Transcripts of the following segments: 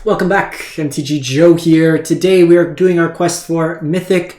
Welcome back, MTG Joe here. Today we are doing our quest for Mythic,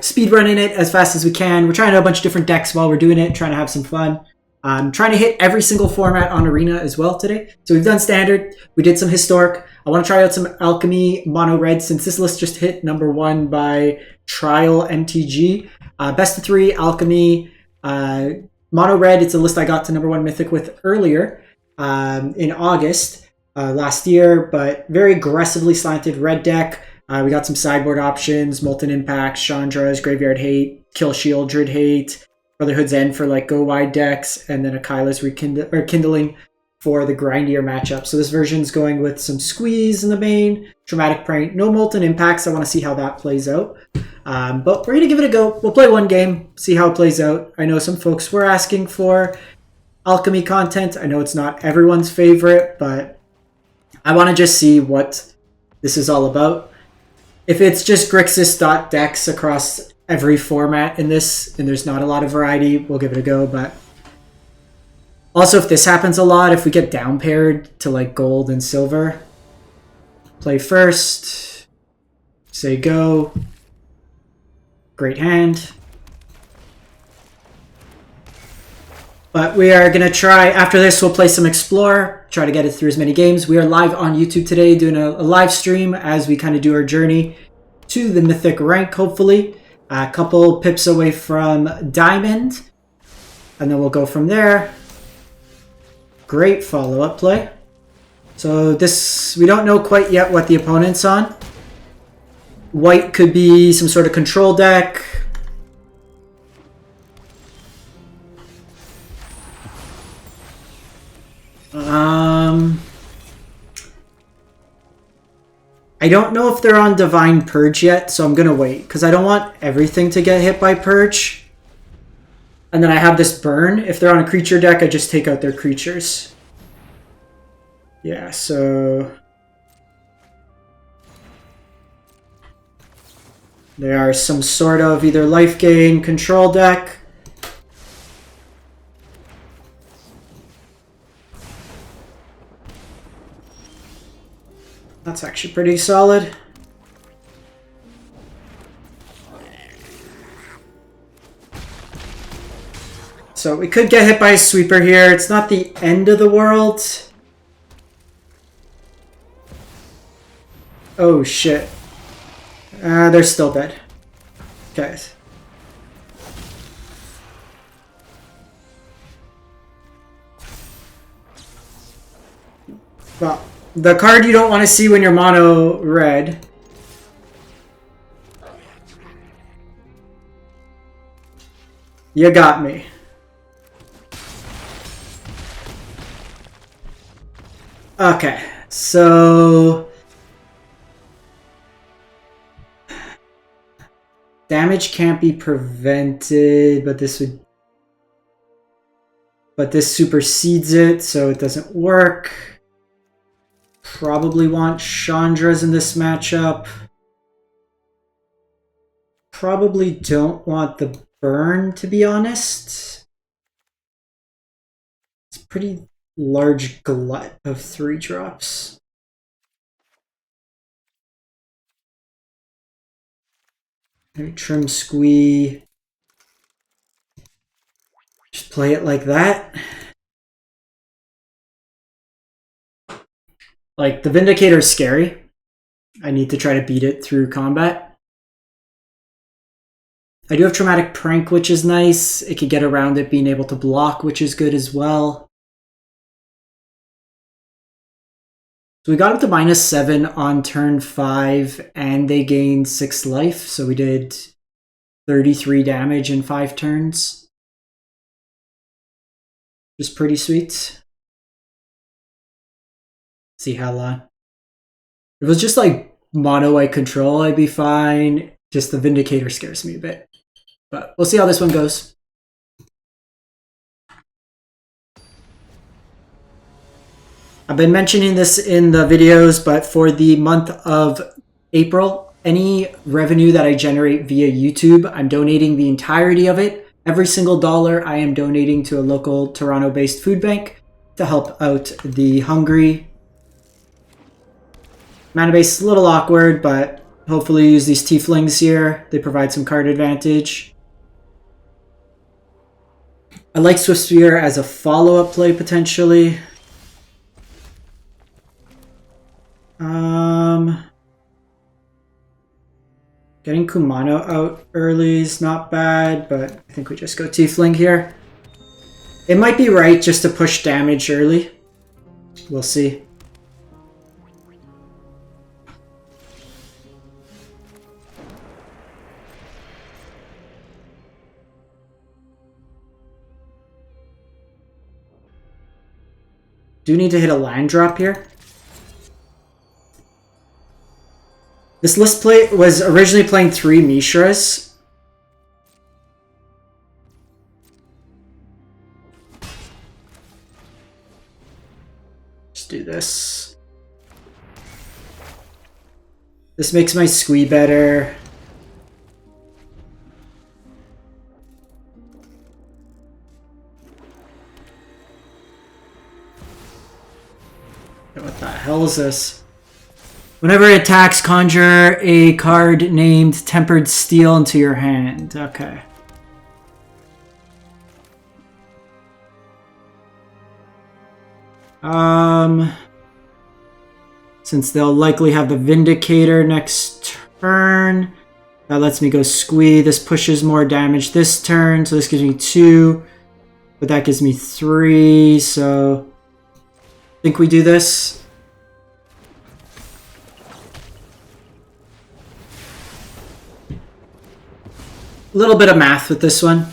speed running it as fast as we can. We're trying out a bunch of different decks while we're doing it, trying to have some fun. Trying to hit every single format on Arena as well today. So we've done Standard, we did some Historic. I want to try out some Alchemy Mono Red since this list just hit #1 by Trial MTG. Best of 3 Alchemy Mono Red. It's a list I got to #1 Mythic with earlier in August. Last year, but very aggressively slanted red deck. We got some sideboard options, Molten Impacts, Chandra's, Graveyard Hate, Kill Shield, Druid Hate, Brotherhood's End for like go wide decks, and then a Kyla's Kindling for the grindier matchup. So this version's going with some Squeeze in the main, Traumatic Prank, no Molten Impacts. I want to see how that plays out. But we're going to give it a go. We'll play one game, see how it plays out. I know some folks were asking for Alchemy content. I know it's not everyone's favorite, but I want to just see what this is all about. If it's just grixis decks across every format in this, and there's not a lot of variety, we'll give it a go. But also, if this happens a lot, if we get down paired to like gold and silver, play first, say go, great hand. But we are going to try, after this, we'll play some Explorer, try to get it through as many games. We are live on YouTube today, doing a live stream as we kind of do our journey to the Mythic rank, hopefully. A couple pips away from Diamond, and then we'll go from there. Great follow-up play. So this, we don't know quite yet what the opponent's on. White could be some sort of control deck. I don't know if they're on Divine Purge yet, so I'm going to wait, because I don't want everything to get hit by Purge. And then I have this burn. If they're on a creature deck, I just take out their creatures. Yeah, so they are some sort of either life gain control deck. That's actually pretty solid. So we could get hit by a sweeper here. It's not the end of the world. Oh shit. They're still dead. Okay. Well, the card you don't want to see when you're mono red. You got me. Okay, so damage can't be prevented, but this would, but this supersedes it, so it doesn't work. Probably want Chandra's in this matchup. Probably don't want the burn, to be honest. It's a pretty large glut of 3 drops. Maybe trim squee. Just play it like that. Like, the Vindicator is scary. I need to try to beat it through combat. I do have Traumatic Prank, which is nice. It can get around it being able to block, which is good as well. So we got up to -7 on turn 5, and they gained 6 life. So we did 33 damage in 5 turns. Which is pretty sweet. See how long. If it was just like mono white control, I'd be fine. Just the Vindicator scares me a bit. But we'll see how this one goes. I've been mentioning this in the videos, but for the month of April, any revenue that I generate via YouTube, I'm donating the entirety of it. Every single dollar I am donating to a local Toronto-based food bank to help out the hungry Mana base is a little awkward, but hopefully use these tieflings here. They provide some card advantage. I like Swift Spear as a follow-up play, potentially. Getting Kumano out early is not bad, but I think we just go Tiefling here. It might be right just to push damage early. We'll see. Do need to hit a land drop here. This list play was originally playing 3 Mishras. Let's do this. This makes my squee better. What the hell is this? Whenever it attacks, conjure a card named Tempered Steel into your hand. Okay. Since they'll likely have the Vindicator next turn, that lets me go squee. This pushes more damage this turn, so this gives me 2. But that gives me 3, so I think we do this. A little bit of math with this one.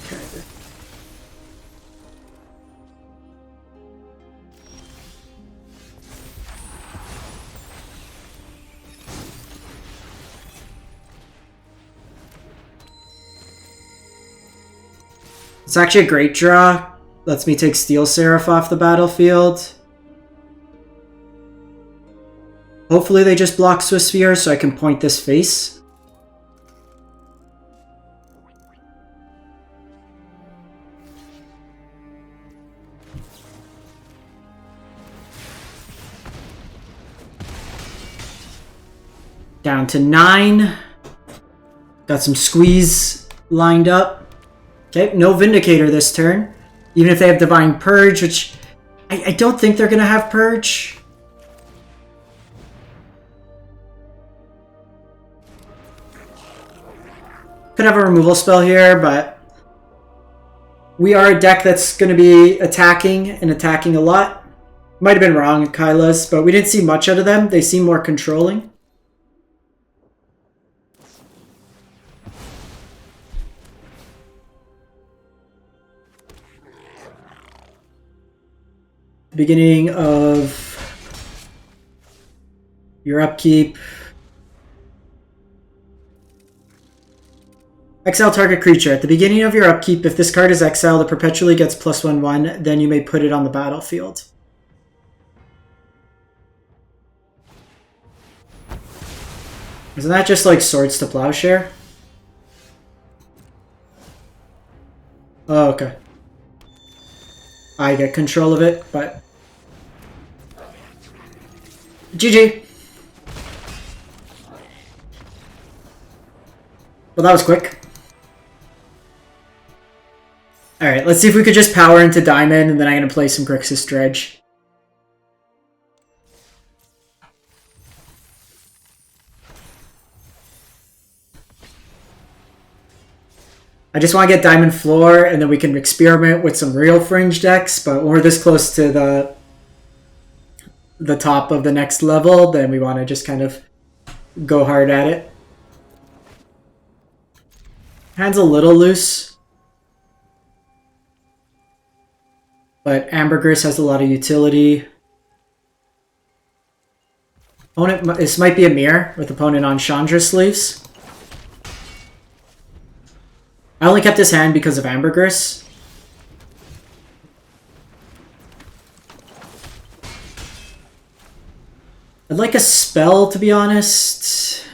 Okay. It's actually a great draw. Lets me take Steel Seraph off the battlefield. Hopefully they just block Swift Sphere so I can point this face. Down to 9. Got some squeeze lined up. Okay, no Vindicator this turn. Even if they have Divine Purge, which I don't think they're going to have Purge. Could have a removal spell here, but we are a deck that's going to be attacking and attacking a lot. Might have been wrong at Kyla's, but we didn't see much out of them. They seem more controlling. Beginning of your upkeep. Exile target creature. At the beginning of your upkeep, if this card is exiled, it perpetually gets +1/1, then you may put it on the battlefield. Isn't that just like Swords to Plowshare? Oh, okay. I get control of it, but GG. Well, that was quick. Alright, let's see if we could just power into Diamond, and then I'm going to play some Grixis Dredge. I just want to get Diamond Floor, and then we can experiment with some real Fringe decks, but when we're this close to the top of the next level, then we want to just kind of go hard at it. Hand's a little loose, but Ambergris has a lot of utility. Opponent, this might be a mirror with opponent on Chandra sleeves. I only kept his hand because of Ambergris. I'd like a spell, to be honest.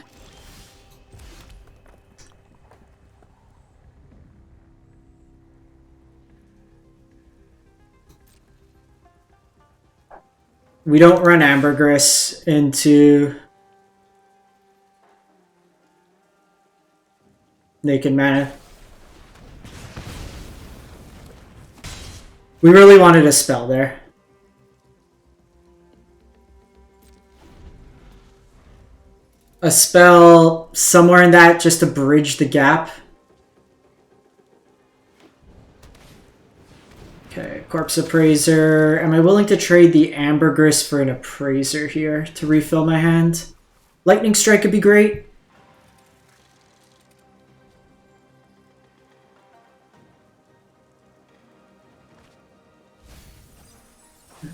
We don't run ambergris into naked mana. We really wanted a spell there. A spell somewhere in that just to bridge the gap. Okay, Corpse Appraiser. Am I willing to trade the Ambergris for an Appraiser here to refill my hand? Lightning Strike could be great.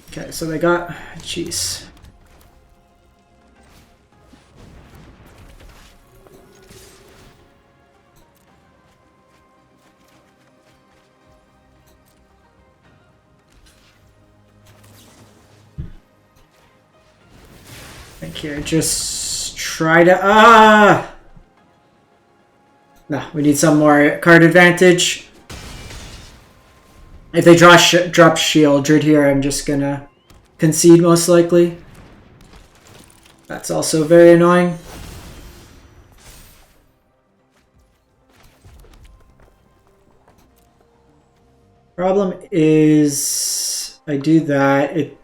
Okay, so they got... Jeez. Here, just try to no, we need some more card advantage. If they drop Shieldred here, I'm just gonna concede most likely. That's also very annoying. Problem is, I do that, it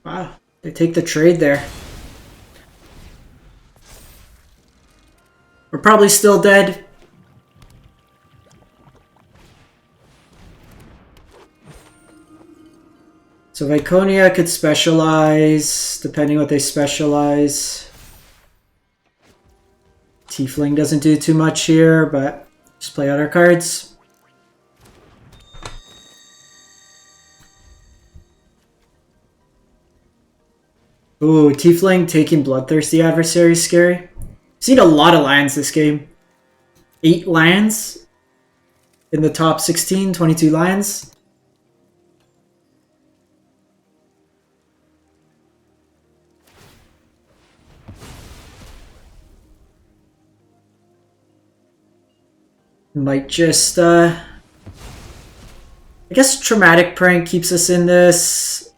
wow, they take the trade there. We're probably still dead. So Viconia could specialize, depending what they specialize. Tiefling doesn't do too much here, but just play out our cards. Ooh, Tiefling taking Bloodthirsty Adversary is scary. Seen a lot of lands this game. 8 lands in the top 16, 22 lands. Might just, I guess Traumatic Prank keeps us in this.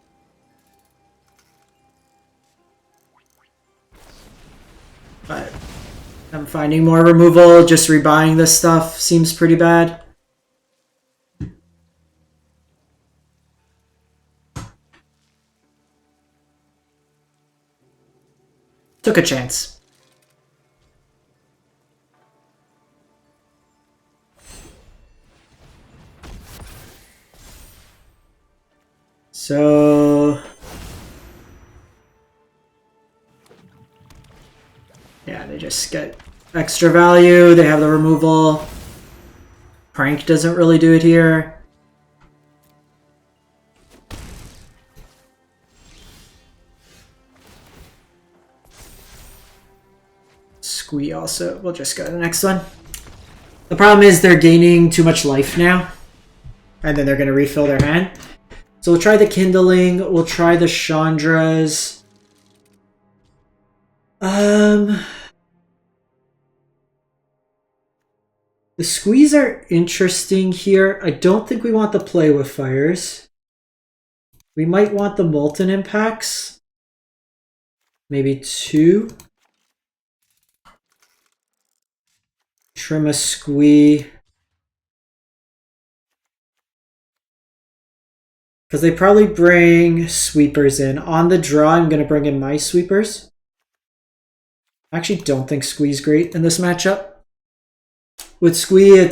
But I'm finding more removal. Just rebuying this stuff seems pretty bad. Took a chance. So... yeah, they just get extra value. They have the removal. Prank doesn't really do it here. Squee also. We'll just go to the next one. The problem is they're gaining too much life now. And then they're going to refill their hand. So we'll try the Kindling. We'll try the Chandras. The Squeeze are interesting here. I don't think we want the Play with Fires. We might want the Molten Impacts. Maybe 2. Trim a Squee. Because they probably bring Sweepers in. On the draw, I'm going to bring in my Sweepers. I actually don't think Squee's great in this matchup. With Squee,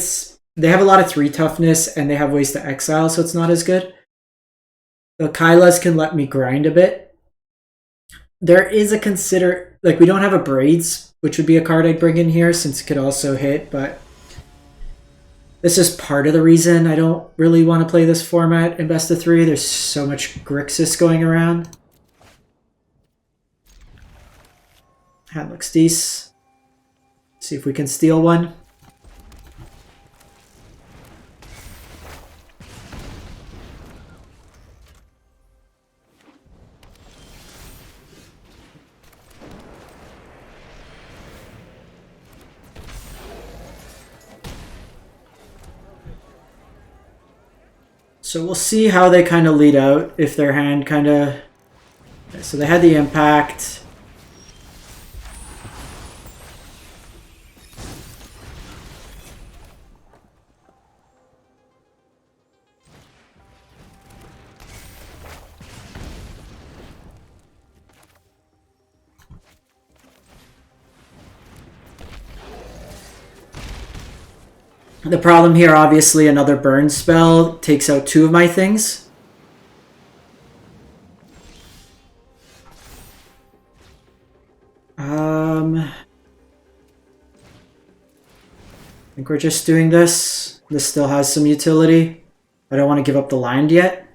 they have a lot of 3 toughness and they have ways to exile, so it's not as good. The Kylas can let me grind a bit. There is a we don't have a Braids, which would be a card I'd bring in here since it could also hit, but this is part of the reason I don't really want to play this format in best of 3. There's so much Grixis going around. Hand looks decent. See if we can steal one. So we'll see how they kind of lead out, if their hand kind of... Okay, so they had the impact. The problem here, obviously, another burn spell takes out 2 of my things. I think we're just doing this. This still has some utility. I don't want to give up the land yet.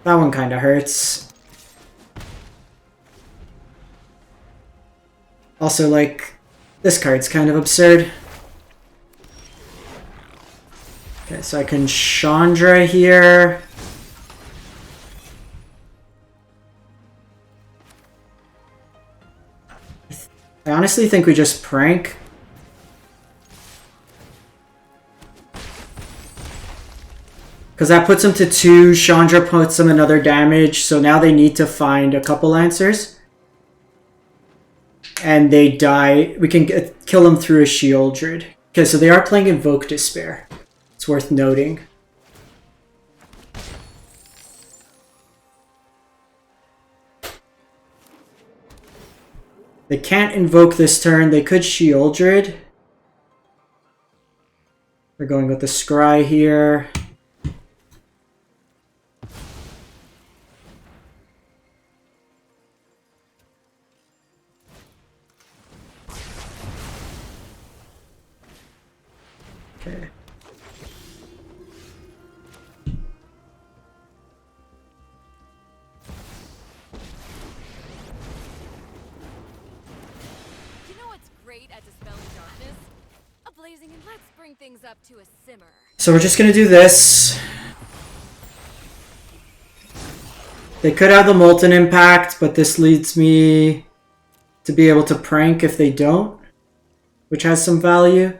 That one kind of hurts. Also, like, this card's kind of absurd. Okay, so I can Chandra here. I honestly think we just prank. Because that puts them to 2, Chandra puts them another damage, so now they need to find a couple answers. And they die. We can kill them through a Shieldred. Okay, so they are playing Invoke Despair. It's worth noting. They can't invoke this turn. They could Shieldred. They're going with the Scry here. Okay. So we're just gonna do this. They could have the Molten Impact, but this leads me to be able to prank if they don't, which has some value.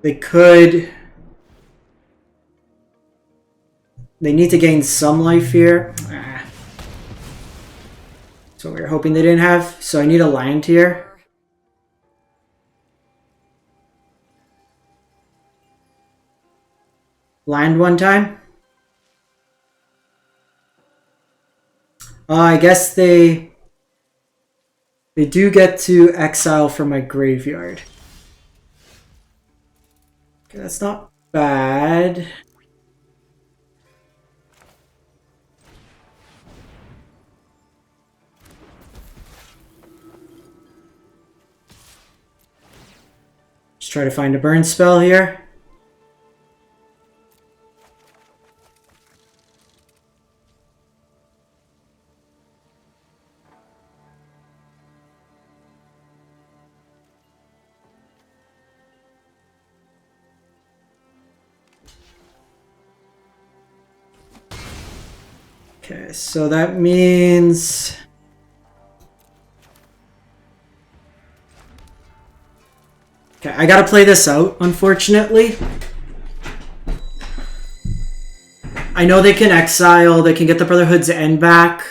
They could... They need to gain some life here. So we were hoping they didn't have. So I need a land here. Land one time. I guess they do get to exile from my graveyard. Okay, that's not bad. Just try to find a burn spell here. Okay, so that means... Okay, I gotta play this out, unfortunately. I know they can exile, they can get the Brotherhood's End back.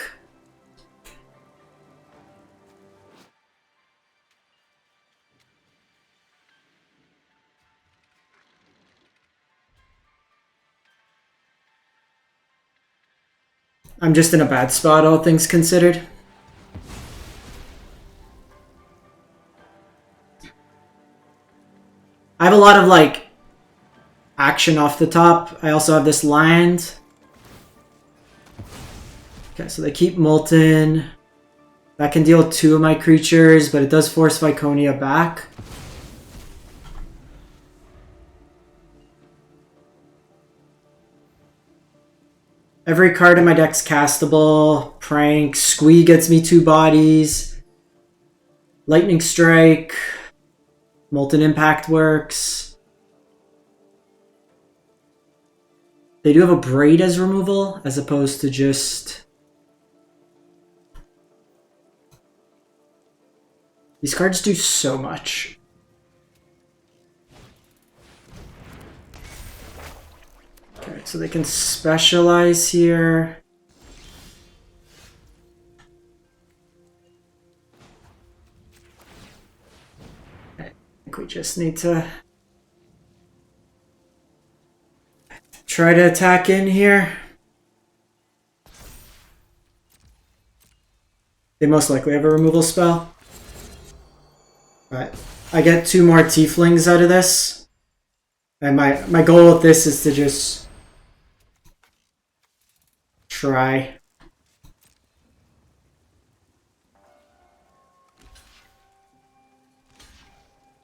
I'm just in a bad spot, all things considered. I have a lot of, like, action off the top. I also have this land. Okay, so they keep Molten. That can deal 2 of my creatures, but it does force Viconia back. Every card in my deck's castable. Prank. Squee gets me 2 bodies. Lightning Strike. Molten Impact works. They do have a Braid as removal, as opposed to just... These cards do so much. Okay, so they can specialize here. I think we just need to try to attack in here. They most likely have a removal spell. But I get 2 more tieflings out of this. And my goal with this is to just try.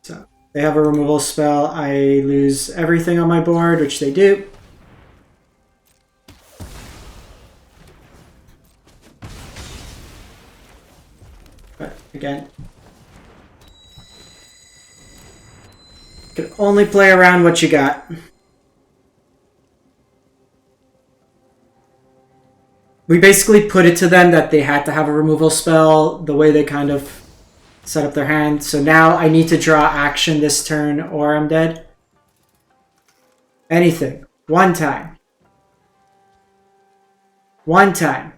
So they have a removal spell. I lose everything on my board, which they do. But again, you can only play around what you got. We basically put it to them that they had to have a removal spell the way they kind of set up their hand. So now I need to draw action this turn or I'm dead. Anything. One time. One time.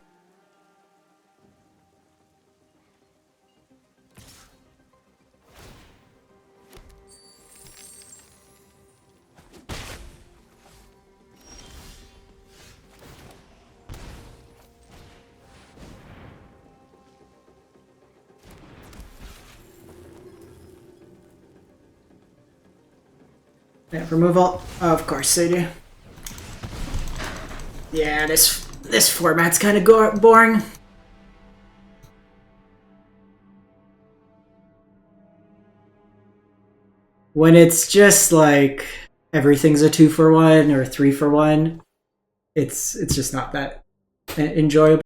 Yeah, removal. Of course they do. Yeah, this format's kind of boring. When it's just like everything's a 2-for-1 or 3-for-1, it's just not that enjoyable.